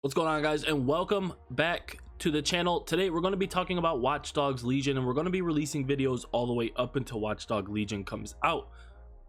What's going on, guys, and welcome back to the channel. Today we're going to be talking about Watch Dogs Legion, and we're going to be releasing videos all the way up until Watch Dogs Legion comes out.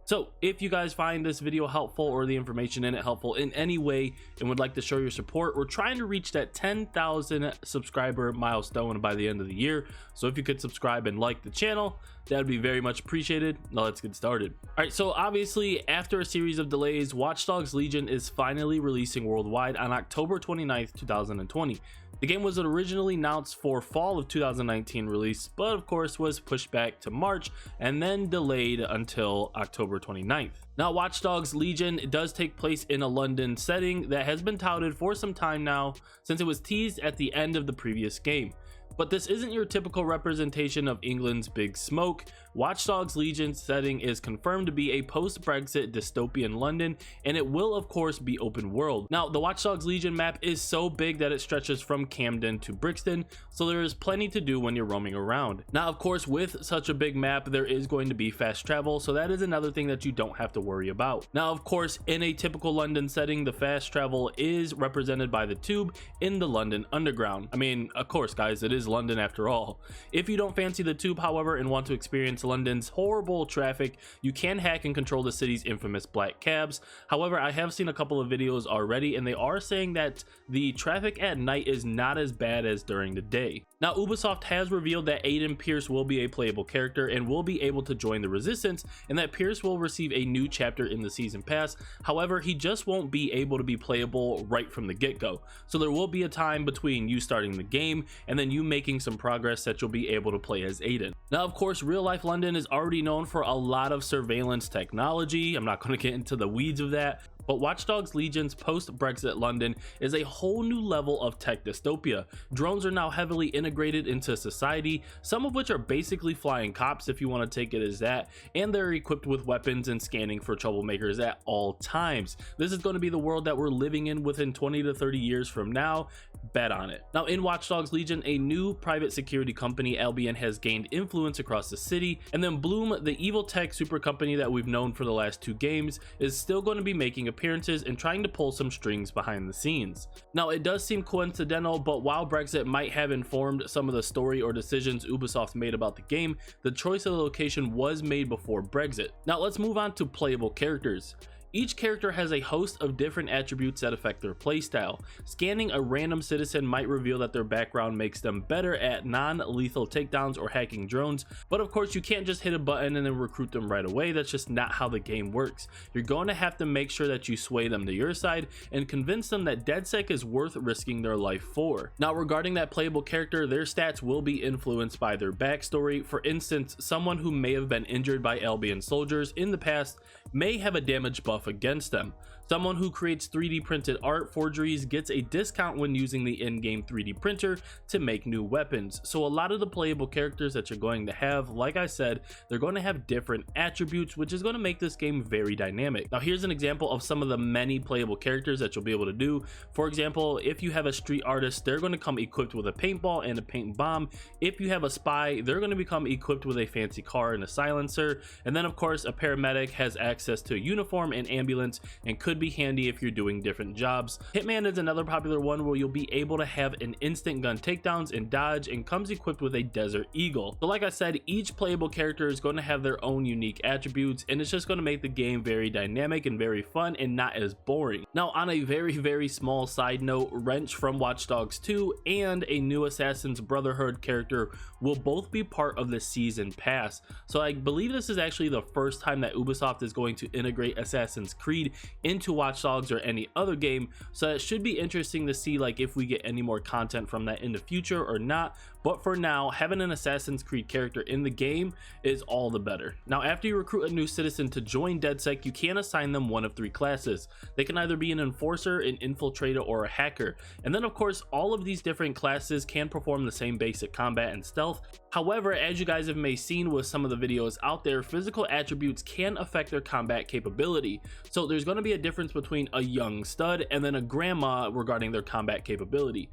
So if you guys find this video helpful or the information in it helpful in any way and would like to show your support, we're trying to reach that 10,000 subscriber milestone by the end of the year. So if you could subscribe and like the channel, that would be very much appreciated. Now let's get started. All right, so obviously after a series of delays, Watch Dogs Legion is finally releasing worldwide on October 29th, 2020. The game was originally announced for fall of 2019 release, but of course was pushed back to March and then delayed until October 29th. Now, Watch Dogs Legion does take place in a London setting that has been touted for some time now, since it was teased at the end of the previous game. But this isn't your typical representation of England's big smoke. Watch Dogs Legion's setting is confirmed to be a post-Brexit dystopian London, and it will of course be open world. Now, the Watch Dogs Legion map is so big that it stretches from Camden to Brixton, so there is plenty to do when you're roaming around. Now, of course, with such a big map, there is going to be fast travel, so that is another thing that you don't have to worry about. Now, of course, in a typical London setting, the fast travel is represented by the tube in the London Underground. I mean, of course, guys, it is London after all. If you don't fancy the tube, however, and want to experience London's horrible traffic, you can hack and control the city's infamous black cabs. However, I have seen a couple of videos already, and they are saying that the traffic at night is not as bad as during the day. Now, Ubisoft has revealed that Aiden Pierce will be a playable character and will be able to join the Resistance, and that Pierce will receive a new chapter in the season pass. However, he just won't be able to be playable right from the get-go. So there will be a time between you starting the game and then you making some progress that you'll be able to play as Aiden. Now, of course, real life London is already known for a lot of surveillance technology. I'm not going to get into the weeds of that, but Watch Dogs Legion's post-Brexit London is a whole new level of tech dystopia. Drones are now heavily integrated into society, some of which are basically flying cops if you want to take it as that, and they're equipped with weapons and scanning for troublemakers at all times. This is going to be the world that we're living in within 20 to 30 years from now. Bet on it. Now, in Watch Dogs Legion, a new private security company, Albion, has gained influence across the city, and then Bloom, the evil tech super company that we've known for the last two games, is still going to be making appearances and trying to pull some strings behind the scenes. Now, it does seem coincidental, but while Brexit might have informed some of the story or decisions Ubisoft made about the game, the choice of the location was made before Brexit. Now, let's move on to playable characters. Each character has a host of different attributes that affect their playstyle. Scanning a random citizen might reveal that their background makes them better at non-lethal takedowns or hacking drones, but of course you can't just hit a button and then recruit them right away. That's just not how the game works. You're going to have to make sure that you sway them to your side and convince them that DedSec is worth risking their life for. Now, regarding that playable character, their stats will be influenced by their backstory. For instance, someone who may have been injured by Albion soldiers in the past may have a damage buff against them. Someone who creates 3D printed art forgeries gets a discount when using the in-game 3D printer to make new weapons. So a lot of the playable characters that you're going to have, like I said, they're going to have different attributes, which is going to make this game very dynamic. Now, here's an example of some of the many playable characters that you'll be able to do. For example, if you have a street artist, they're going to come equipped with a paintball and a paint bomb. If you have a spy, they're going to become equipped with a fancy car and a silencer. And then of course, a paramedic has access to a uniform and ambulance and could be handy if you're doing different jobs. Hitman is another popular one where you'll be able to have an instant gun takedowns and dodge, and comes equipped with a Desert Eagle. So like I said, each playable character is going to have their own unique attributes, and it's just going to make the game very dynamic and very fun and not as boring. Now, on a very small side note, Wrench from Watch Dogs 2 and a new Assassin's Brotherhood character will both be part of the season pass. So I believe this is actually the first time that Ubisoft is going to integrate Assassin's Creed into Watch Dogs or any other game, so it should be interesting to see like if we get any more content from that in the future or not. But for now, having an Assassin's Creed character in the game is all the better. Now, after you recruit a new citizen to join DedSec, you can assign them one of three classes. They can either be an enforcer, an infiltrator, or a hacker. And then of course, all of these different classes can perform the same basic combat and stealth. However, as you guys have may seen with some of the videos out there, physical attributes can affect their combat capability. So there's going to be a difference between a young stud and then a grandma regarding their combat capability.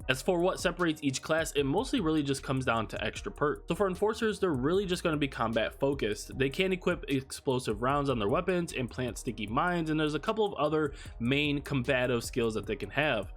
As for what separates each class, it mostly really just comes down to extra perks. So for enforcers, they're really just going to be combat focused. They can equip explosive rounds on their weapons and plant sticky mines, and there's a couple of other main combative skills that they can have.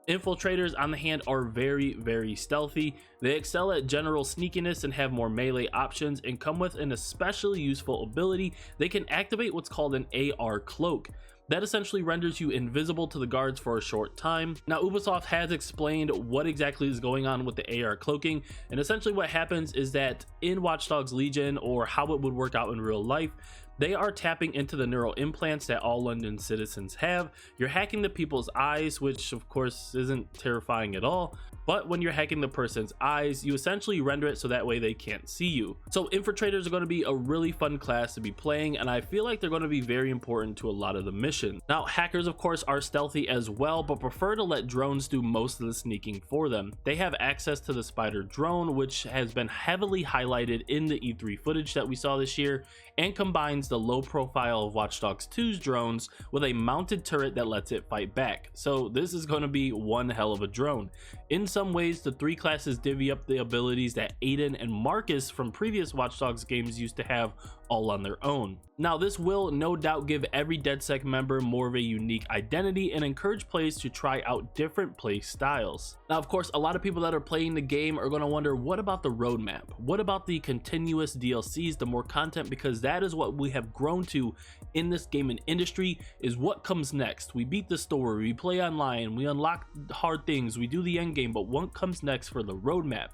Infiltrators, on the hand, are very stealthy. They excel at general sneakiness and have more melee options, and come with an especially useful ability. They can activate what's called an AR cloak. That essentially renders you invisible to the guards for a short time. Now, Ubisoft has explained what exactly is going on with the AR cloaking, and essentially what happens is that in Watch Dogs Legion, or how it would work out in real life, they are tapping into the neural implants that all London citizens have. You're hacking the people's eyes, which of course isn't terrifying at all. But when you're hacking the person's eyes, you essentially render it so that way they can't see you. So infiltrators are going to be a really fun class to be playing, and I feel like they're going to be very important to a lot of the missions. Now, hackers of course are stealthy as well, but prefer to let drones do most of the sneaking for them. They have access to the Spider drone, which has been heavily highlighted in the E3 footage that we saw this year, and combines the low profile of Watch Dogs 2's drones with a mounted turret that lets it fight back. So this is going to be one hell of a drone. In some ways, the three classes divvy up the abilities that Aiden and Marcus from previous Watch Dogs games used to have all on their own. Now, this will no doubt give every DedSec member more of a unique identity and encourage players to try out different play styles. Now, of course, a lot of people that are playing the game are going to wonder, what about the roadmap? What about the continuous DLCs, the more content? Because that is what we have grown to in this gaming industry, is what comes next. We beat the story, we play online, we unlock hard things, we do the end game, but what comes next for the roadmap?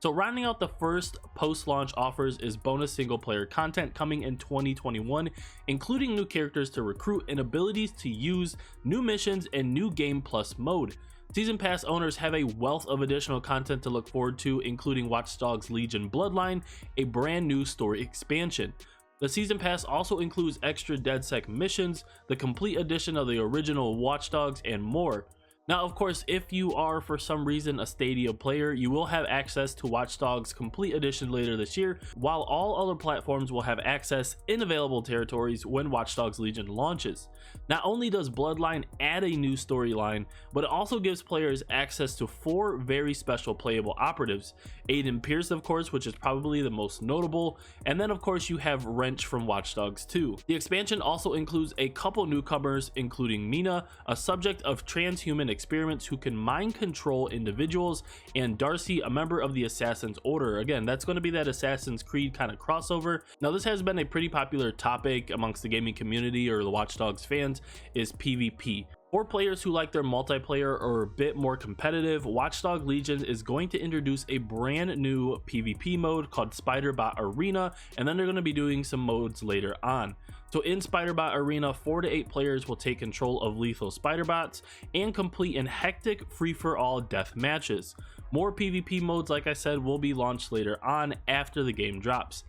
So rounding out the first post-launch offers is bonus single player content coming in 2021, including new characters to recruit and abilities to use, new missions, and new game plus mode. Season Pass owners have a wealth of additional content to look forward to, including Watch Dogs Legion Bloodline, a brand new story expansion. The Season Pass also includes extra DedSec missions, the complete edition of the original Watch Dogs, and more. Now, of course, if you are for some reason a Stadia player, you will have access to Watch Dogs Complete Edition later this year, while all other platforms will have access in available territories when Watch Dogs Legion launches. Not only does Bloodline add a new storyline, but it also gives players access to 4 very special playable operatives. Aiden Pierce, of course, which is probably the most notable, and then of course you have Wrench from Watch Dogs 2. The expansion also includes a couple newcomers, including Mina, a subject of transhuman experiments who can mind control individuals, and Darcy, a member of the Assassin's Order. Again, that's going to be that Assassin's Creed kind of crossover. Now, this has been a pretty popular topic amongst the gaming community or the Watch Dogs fans, is PvP. For players who like their multiplayer or a bit more competitive, Watch Dogs Legion is going to introduce a brand new PvP mode called Spider-Bot Arena, and then they're going to be doing some modes later on. So in Spider-Bot Arena, 4 to 8 players will take control of lethal Spider-Bots and complete in hectic free-for-all death matches. More PvP modes, like I said, will be launched later on after the game drops.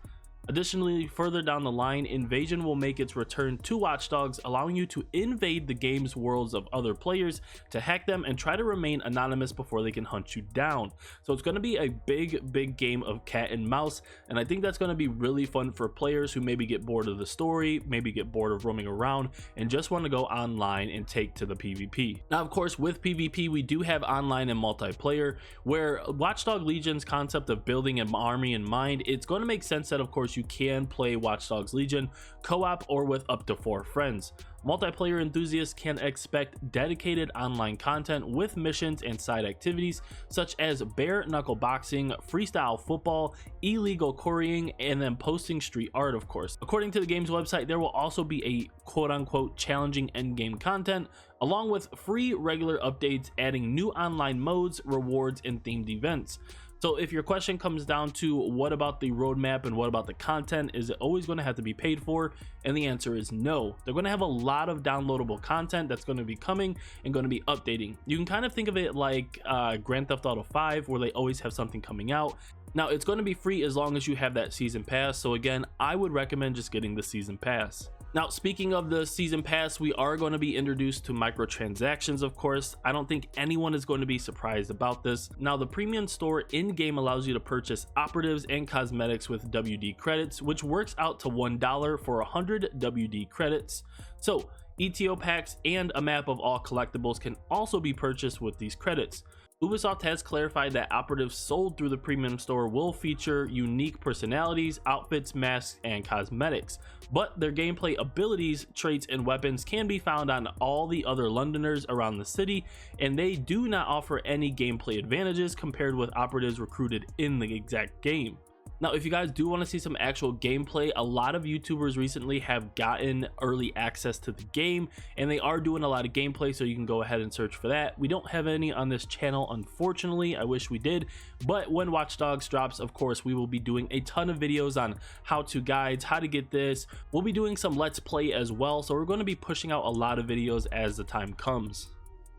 Additionally, further down the line, Invasion will make its return to Watch Dogs, allowing you to invade the game's worlds of other players, to hack them and try to remain anonymous before they can hunt you down. So it's going to be a big game of cat and mouse, and I think that's going to be really fun for players who maybe get bored of the story, maybe get bored of roaming around, and just want to go online and take to the PvP. Now, of course, with PvP, we do have online and multiplayer, where Watch Dogs Legion's concept of building an army in mind, it's going to make sense that, of course, you can play Watch Dogs Legion co-op or with up to 4 friends. Multiplayer enthusiasts can expect dedicated online content with missions and side activities such as bare knuckle boxing, freestyle football, illegal quarrying, and then posting street art, of course. According to the game's website, there will also be a quote-unquote challenging endgame content, along with free regular updates adding new online modes, rewards, and themed events. So if your question comes down to what about the roadmap and what about the content, is it always going to have to be paid for? And the answer is no. They're going to have a lot of downloadable content that's going to be coming and going to be updating. You can kind of think of it like Grand Theft Auto 5, where they always have something coming out. Now, it's going to be free as long as you have that season pass. So again, I would recommend just getting the season pass. Now, speaking of the season pass, we are going to be introduced to microtransactions, of course. I don't think anyone is going to be surprised about this. Now, the premium store in-game allows you to purchase operatives and cosmetics with WD credits, which works out to $1 for 100 WD credits. So, ETO packs and a map of all collectibles can also be purchased with these credits. Ubisoft has clarified that operatives sold through the premium store will feature unique personalities, outfits, masks, and cosmetics, but their gameplay abilities, traits, and weapons can be found on all the other Londoners around the city, and they do not offer any gameplay advantages compared with operatives recruited in the exact game. Now, if you guys do want to see some actual gameplay, a lot of YouTubers recently have gotten early access to the game, and they are doing a lot of gameplay, so you can go ahead and search for that. We don't have any on this channel, unfortunately. I wish we did, but when Watch Dogs drops, of course, we will be doing a ton of videos on how-to guides, how to get this. We'll be doing some Let's Play as well, so we're going to be pushing out a lot of videos as the time comes.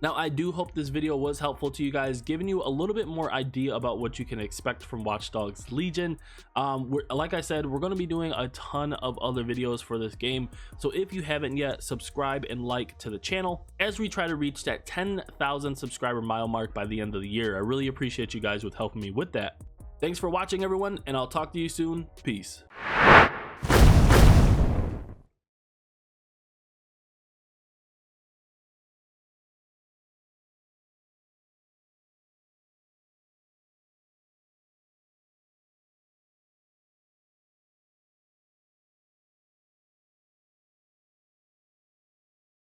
Now, I do hope this video was helpful to you guys, giving you a little bit more idea about what you can expect from Watch Dogs Legion. Like I said, we're going to be doing a ton of other videos for this game, so if you haven't yet, subscribe and like to the channel as we try to reach that 10,000 subscriber mile mark by the end of the year. I really appreciate you guys with helping me with that. Thanks for watching, everyone, and I'll talk to you soon. Peace.